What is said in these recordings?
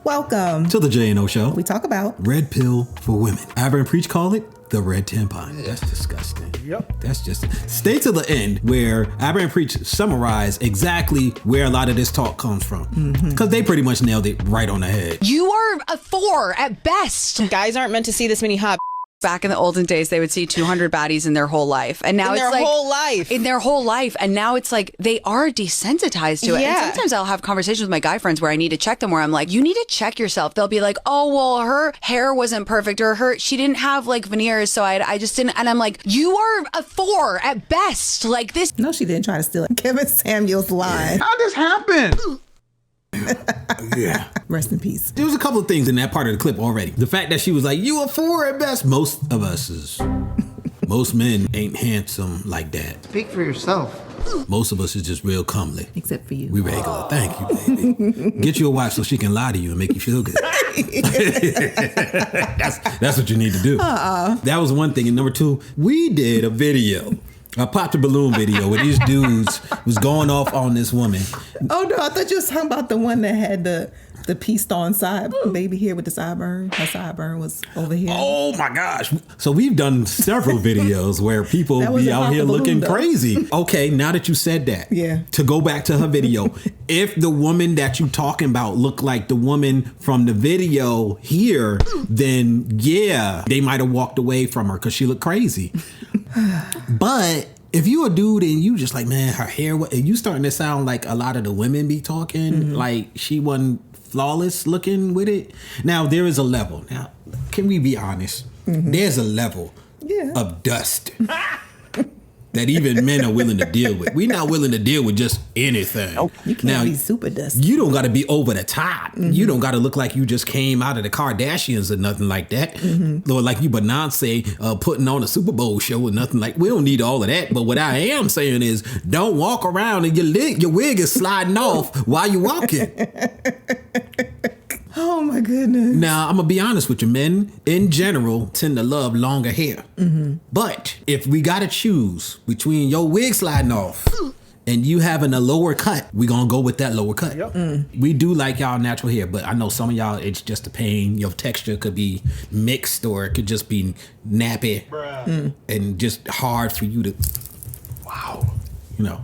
Welcome to the J&O Show. We talk about red pill for women. Aber and Preach call it the red tampon. That's disgusting. Yep. That's just... Stay to the end where Aber and Preach summarize exactly where a lot of this talk comes from. Because they pretty much nailed it right on the head. You are a 4 at best. Guys aren't meant to see this many hot. Back in the olden days, they would see 200 baddies in their whole life. And now in it's their like... whole life. In their whole life. And now it's like they are desensitized to it. Yeah. And sometimes I'll have conversations with my guy friends where I need to check them, where I'm like, you need to check yourself. They'll be like, oh, well, her hair wasn't perfect, or she didn't have like veneers, so I just didn't. And I'm like, you are a 4 at best. Like this. No, she didn't try to steal it. Kevin Samuel's line. How'd this happen? Yeah. Rest in peace. There was a couple of things in that part of the clip already. The fact that she was like, you a 4 at best. Most of us is... Most men ain't handsome like that. Speak for yourself. Most of us is just real comely. Except for you. We regular. Thank you, baby. Get you a wife so she can lie to you and make you feel good. That's what you need to do. That was one thing. And number 2, we did a video. A pop the balloon video where these dudes was going off on this woman. Oh no, I thought you were talking about the one that had the pieced on side baby here with the sideburn. Her sideburn was over here. Oh my gosh. So we've done several videos where people be out here looking crazy. Okay, now that you said that, to go back to her video, if the woman that you talking about looked like the woman from the video here, then yeah, they might have walked away from her because she looked crazy. But if you a dude and you just like, man, her hair, and you starting to sound like a lot of the women be talking, like she wasn't flawless looking with it. Now, there is a level. Now, can we be honest? There's a level of dust that even men are willing to deal with. We're not willing to deal with just anything. Nope. You can't be super dusty. You don't got to be over the top. You don't got to look like you just came out of the Kardashians or nothing like that. Or like you Beyonce putting on a Super Bowl show or nothing like. We don't need all of that. But what I am saying is, don't walk around and your wig is sliding off while you're walking. Oh my goodness. Now, I'm going to be honest with you. Men, in general, tend to love longer hair. But if we got to choose between your wig sliding off and you having a lower cut, we going to go with that lower cut. We do like y'all natural hair, but I know some of y'all, it's just a pain. Your texture could be mixed or it could just be nappy and just hard for you to, you know.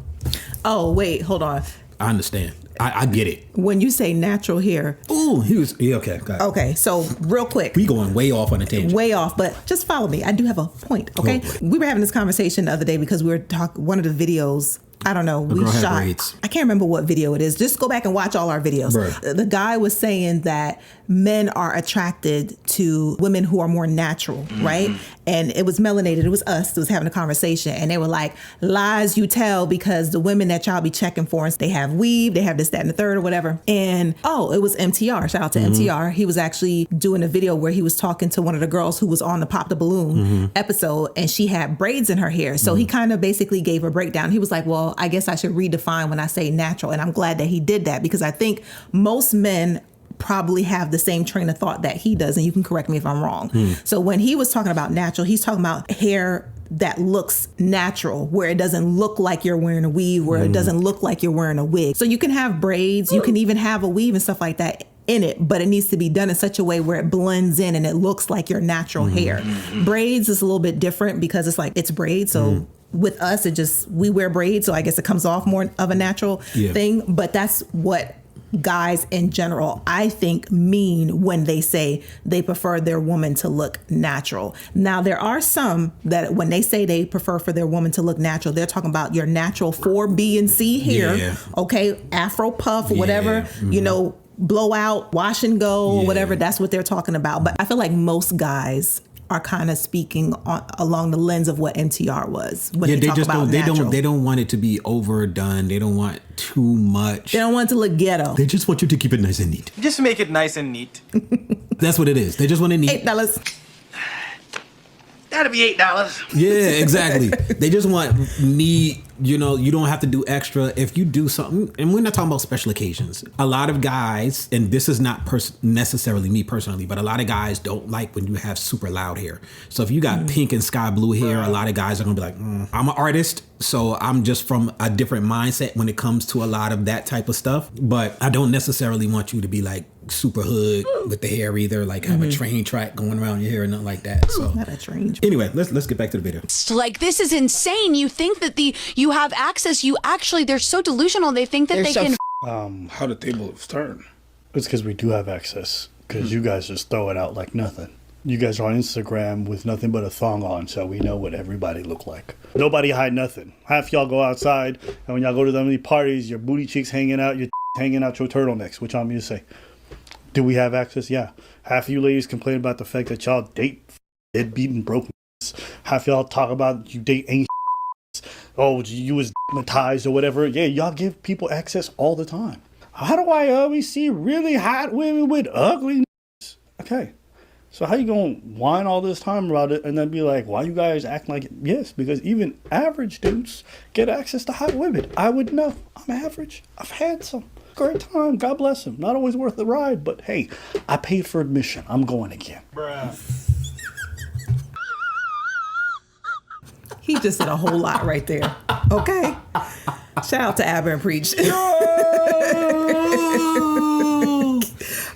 Oh, wait, hold on. I understand. I get it. When you say natural hair. Ooh, okay. Got it. Okay, so real quick. We going way off on a tangent. Way off, but just follow me. I do have a point, okay? We were having this conversation the other day because we were talking, one of the videos, I don't know, we shot. I can't remember what video it is. Just go back and watch all our videos. The guy was saying that men are attracted to women who are more natural, right? And it was melanated. It was us that was having a conversation. And they were like, lies you tell, because the women that y'all be checking for, they have weave, they have this, that, and the third or whatever. And it was MTR. Shout out to MTR. He was actually doing a video where he was talking to one of the girls who was on the Pop the Balloon episode, and she had braids in her hair. So he kind of basically gave a breakdown. He was like, well, I guess I should redefine when I say natural. And I'm glad that he did that, because I think most men probably have the same train of thought that he does. And you can correct me if I'm wrong. So when he was talking about natural, he's talking about hair that looks natural, where it doesn't look like you're wearing a weave, where it doesn't look like you're wearing a wig. So you can have braids, you can even have a weave and stuff like that in it, but it needs to be done in such a way where it blends in and it looks like your natural hair. Braids is a little bit different because it's like, it's braids. So with us, we wear braids. So I guess it comes off more of a natural thing, but that's what guys in general, I think, mean when they say they prefer their woman to look natural. Now, there are some that when they say they prefer for their woman to look natural, they're talking about your natural 4B and C hair, okay, Afro puff, whatever, you know, blowout, wash and go, whatever. That's what they're talking about. But I feel like most guys are kind of speaking along the lens of what MTR was when they talk about natural. They don't want it to be overdone. They don't want too much. They don't want it to look ghetto. They just want you to keep it nice and neat. Just make it nice and neat. That's what it is. They just want it neat. $8. That'll be $8. Yeah, exactly. They just want neat, You know, you don't have to do extra if you do something. And we're not talking about special occasions. A lot of guys, and this is not necessarily me personally, but a lot of guys don't like when you have super loud hair. So if you got pink and sky blue hair, a lot of guys are gonna be like, I'm an artist, so I'm just from a different mindset when it comes to a lot of that type of stuff. But I don't necessarily want you to be like super hood with the hair either, like have a train track going around your hair or nothing like that. So not a train. Anyway, let's get back to the video. Like, this is insane. You think that you have access. You actually, they're so delusional. They think that they can. How the table have turned. It's because we do have access. Because you guys just throw it out like nothing. You guys are on Instagram with nothing but a thong on, so we know what everybody look like. Nobody hide nothing. Half y'all go outside, and when y'all go to them many parties, your booty cheeks hanging out, your hanging out your turtlenecks, which I'm going to say. Do we have access? Yeah. Half of you ladies complain about the fact that y'all date deadbeat and broke. Half y'all talk about you date ain't. Oh, you was hypnotized or whatever. Yeah, y'all give people access all the time. How do I always see really hot women with ugly? Okay. So how you gonna whine all this time about it and then be like, why you guys acting like it? Yes, because even average dudes get access to hot women. I would know. I'm average. I've had some. Great time. God bless him. Not always worth the ride, but hey, I paid for admission. I'm going again. Bruh. He just said a whole lot right there. Okay. Shout out to Abba and Preach.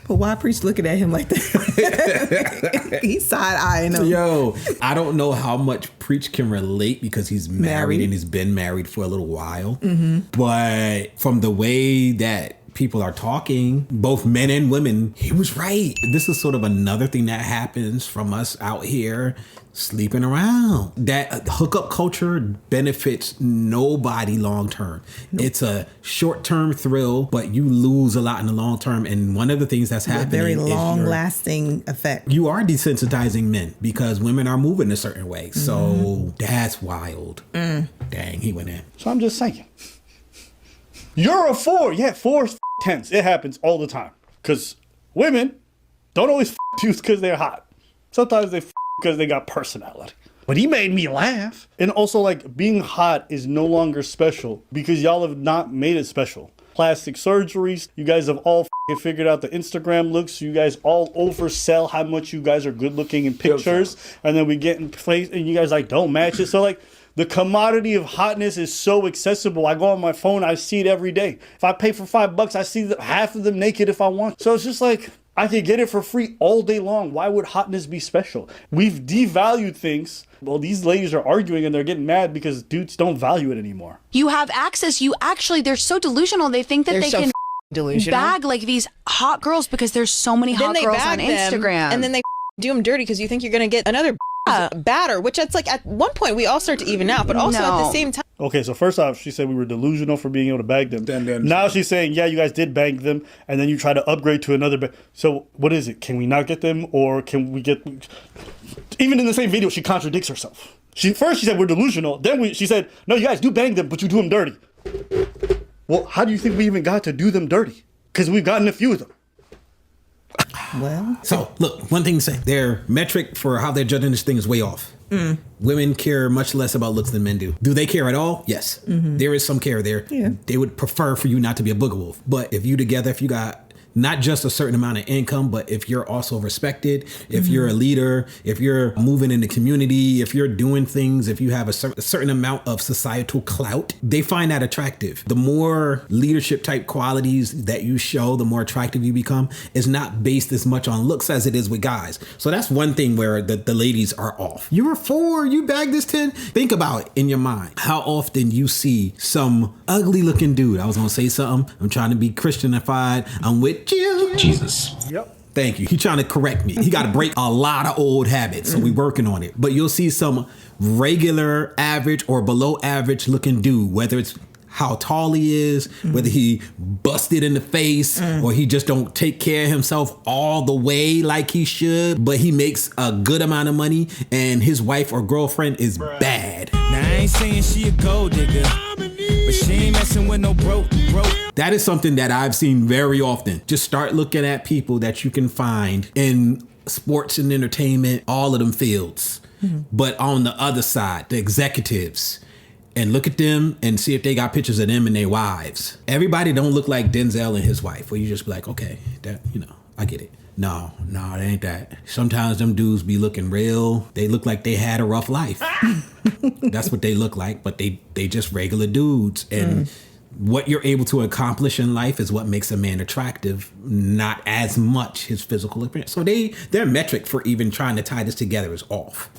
But why Preach looking at him like that? He's side-eyeing him. Yo, I don't know how much Preach can relate because he's married and he's been married for a little while. But from the way that people are talking, both men and women, he was right. This is sort of another thing that happens from us out here sleeping around. That hookup culture benefits nobody long term. Nope. It's a short term thrill, but you lose a lot in the long term. And one of the things that's happening, very long lasting effect. You are desensitizing men because women are moving a certain way. So that's wild. Dang, he went in. So I'm just saying. You're a 4. Yeah, 4 is tense. It happens all the time. Because women don't always you because they're hot. Sometimes they because they got personality. But he made me laugh. And also, like, being hot is no longer special because y'all have not made it special. Plastic surgeries. You guys have all figured out the Instagram looks. You guys all oversell how much you guys are good looking in pictures. And then we get in place and you guys, like, don't match it. So, like, the commodity of hotness is so accessible. I go on my phone, I see it every day. If I pay for $5, I see half of them naked if I want. So it's just like, I could get it for free all day long. Why would hotness be special? We've devalued things. Well, these ladies are arguing and they're getting mad because dudes don't value it anymore. You have access. You actually, they're so delusional. They think that they can bag like these hot girls because there's so many hot girls on Instagram. And then they do them dirty because you think you're going to get another batter, which it's like at one point we all start to even out, but also at the same time. Okay, so first off, she said we were delusional for being able to bag them. Now she's saying, yeah, you guys did bag them, and then you try to upgrade to another bag. So what is it? Can we not get them, or can we get... Even in the same video, she contradicts herself. First she said we're delusional, then she said, no, you guys do bang them, but you do them dirty. Well, how do you think we even got to do them dirty? Because we've gotten a few of them. Well, so look, one thing to say, their metric for how they're judging this thing is way off. Women care much less about looks than men do. Do they care at all? Yes. There is some care there. Yeah. They would prefer for you not to be a booger wolf. But if you together, if you got not just a certain amount of income, but if you're also respected, if you're a leader, if you're moving in the community, if you're doing things, if you have a certain amount of societal clout, they find that attractive. The more leadership type qualities that you show, the more attractive you become. It's not based as much on looks as it is with guys. So that's one thing where the ladies are off. You're a 4, you bagged this 10. Think about it in your mind. How often you see some ugly looking dude. I was going to say something. I'm trying to be Christianified. I'm with you. Jesus. Yep. Thank you. He's trying to correct me. He got to break a lot of old habits. So we working on it. But you'll see some regular, average, or below average looking dude, whether it's how tall he is, whether he busted in the face or he just don't take care of himself all the way like he should, but he makes a good amount of money and his wife or girlfriend is bad. Now I ain't saying she a gold digger, but she ain't messing with no broke. That is something that I've seen very often. Just start looking at people that you can find in sports and entertainment, all of them fields. But on the other side, the executives, and look at them and see if they got pictures of them and their wives. Everybody don't look like Denzel and his wife, where you just be like, okay, that, I get it. No, it ain't that. Sometimes them dudes be looking real. They look like they had a rough life. That's what they look like, but they just regular dudes. And what you're able to accomplish in life is what makes a man attractive, not as much his physical appearance. So their metric for even trying to tie this together is off.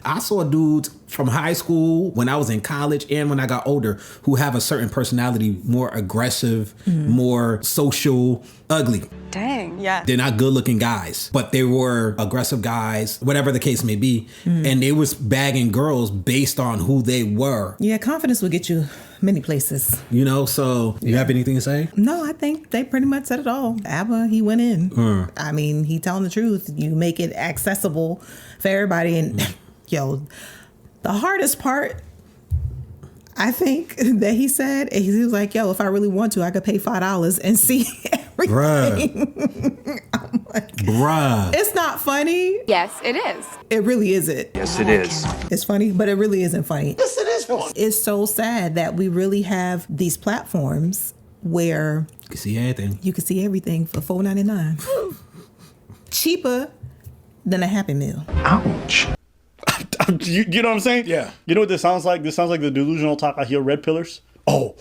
I saw dudes from high school, when I was in college, and when I got older, who have a certain personality, more aggressive, more social, ugly. Dang. Yeah. They're not good looking guys, but they were aggressive guys, whatever the case may be. And they was bagging girls based on who they were. Yeah, confidence will get you many places. So you have anything to say? No, I think they pretty much said it all. ABBA, he went in. I mean, he telling the truth. You make it accessible for everybody. And the hardest part, I think, that he said, he was like, if I really want to, I could pay $5 and see everything. I'm like, bruh. It's not funny. Yes, it is. It really isn't. Yes, it is. It's funny, but it really isn't funny. Yes, it is funny. It's so sad that we really have these platforms where you can see everything. You can see everything for $4.99. Cheaper than a Happy Meal. Ouch. You know what I'm saying? Yeah. You know what this sounds like? This sounds like the delusional talk I hear red pillars. Oh,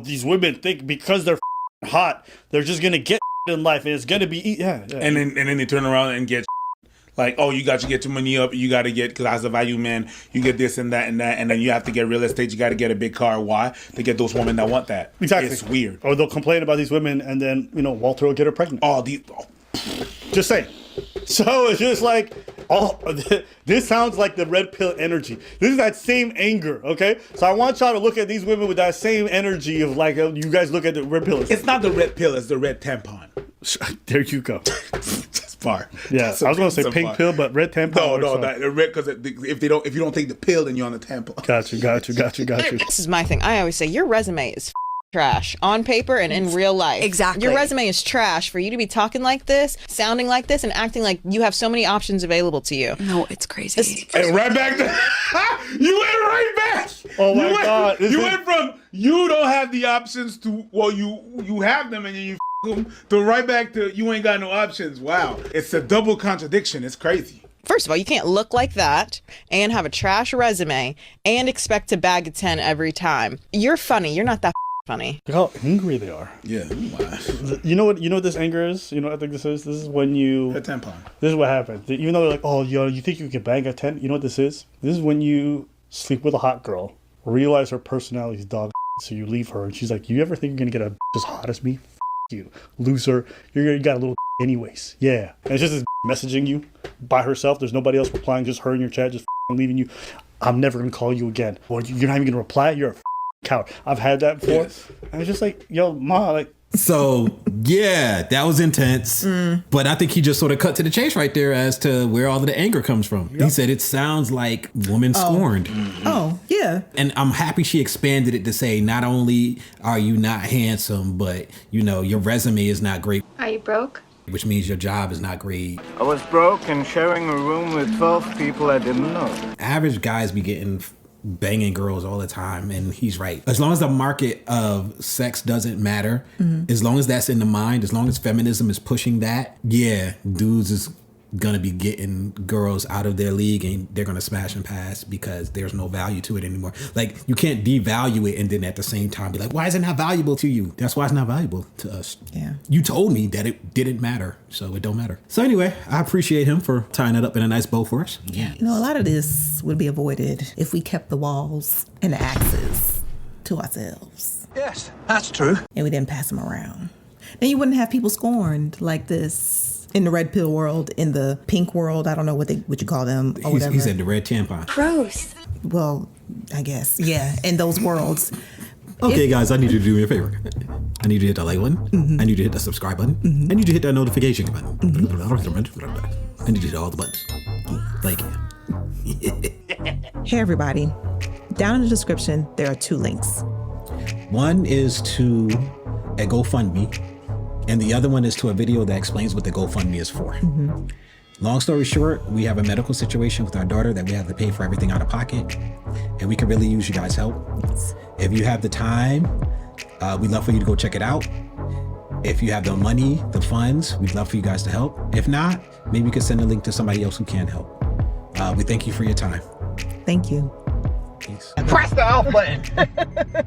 these women think because they're hot, they're just gonna get in life and it's gonna be yeah. And then they turn around and get like, oh, you got to get your money up. You got to get, because as a value man, you get this and that and that, and then you have to get real estate. You got to get a big car. Why? To get those women that want that. Exactly. It's weird. Or they'll complain about these women, and then Walter will get her pregnant. Just saying. So it's just like, this sounds like the red pill energy. This is that same anger, okay? So I want y'all to look at these women with that same energy of like, you guys look at the red pill. It's not the red pill, it's the red tampon. There you go. That's far. Yeah, I was going to say pink pill, but red tampon. No, the red, because if you don't take the pill, then you're on the tampon. Got you. This is my thing. I always say your resume is trash on paper and in real life. Exactly. Your resume is trash for you to be talking like this, sounding like this, and acting like you have so many options available to you. No, it's crazy. And right back to you went right back. Oh my God! You went from you don't have the options to you have them and you them to right back to you ain't got no options. Wow, it's a double contradiction. It's crazy. First of all, you can't look like that and have a trash resume and expect to bag a 10 every time. You're funny. You're not that funny. Look how angry they are. Yeah. Wow. You know what this anger is? You know what I think this is? This is when you... A tampon. This is what happens. Even though they're like, oh, you think you can bang a 10? You know what this is? This is when you sleep with a hot girl, realize her personality is dog, so you leave her, and she's like, you ever think you're going to get a as hot as me? You, loser. You got a little anyways. Yeah. And it's just this messaging you by herself. There's nobody else replying, just her in your chat, just leaving you. I'm never going to call you again. Or you're not even going to reply? You're a coward. I've had that before. Yes. And it's just like, yo, ma, like. So, yeah, that was intense. But I think he just sort of cut to the chase right there as to where all of the anger comes from. Yep. He said it sounds like woman scorned. Oh, yeah. And I'm happy she expanded it to say not only are you not handsome, but, your resume is not great. Are you broke? Which means your job is not great. I was broke and sharing a room with 12 people I didn't know. Average guys be getting banging girls all the time, and he's right. As long as the market of sex doesn't matter, as long as that's in the mind, as long as feminism is pushing that, yeah, dudes is gonna be getting girls out of their league and they're gonna smash and pass because there's no value to it anymore. Like, you can't devalue it and then at the same time be like, why is it not valuable to you? That's why it's not valuable to us. Yeah. You told me that it didn't matter, so it don't matter. So anyway, I appreciate him for tying it up in a nice bow for us. Yeah. A lot of this would be avoided if we kept the walls and the axes to ourselves. Yes, that's true. And we didn't pass them around. Then you wouldn't have people scorned like this. In the red pill world, in the pink world, I don't know what you call them or whatever. He said the red tampon. Gross. Well, I guess, yeah, in those worlds. Okay, guys, I need you to do me a favor. I need you to hit that like button. I need you to hit that subscribe button. I need you to hit that notification button. I need you to hit all the buttons. Thank you. Hey, everybody. Down in the description, there are 2 links. One is to a GoFundMe, and the other one is to a video that explains what the GoFundMe is for. Long story short, we have a medical situation with our daughter that we have to pay for everything out of pocket, and we could really use you guys' help. If you have the time, we'd love for you to go check it out. If you have the money, the funds, we'd love for you guys to help. If not, maybe you could send a link to somebody else who can help. We thank you for your time. Thank you. Peace. Press the off button.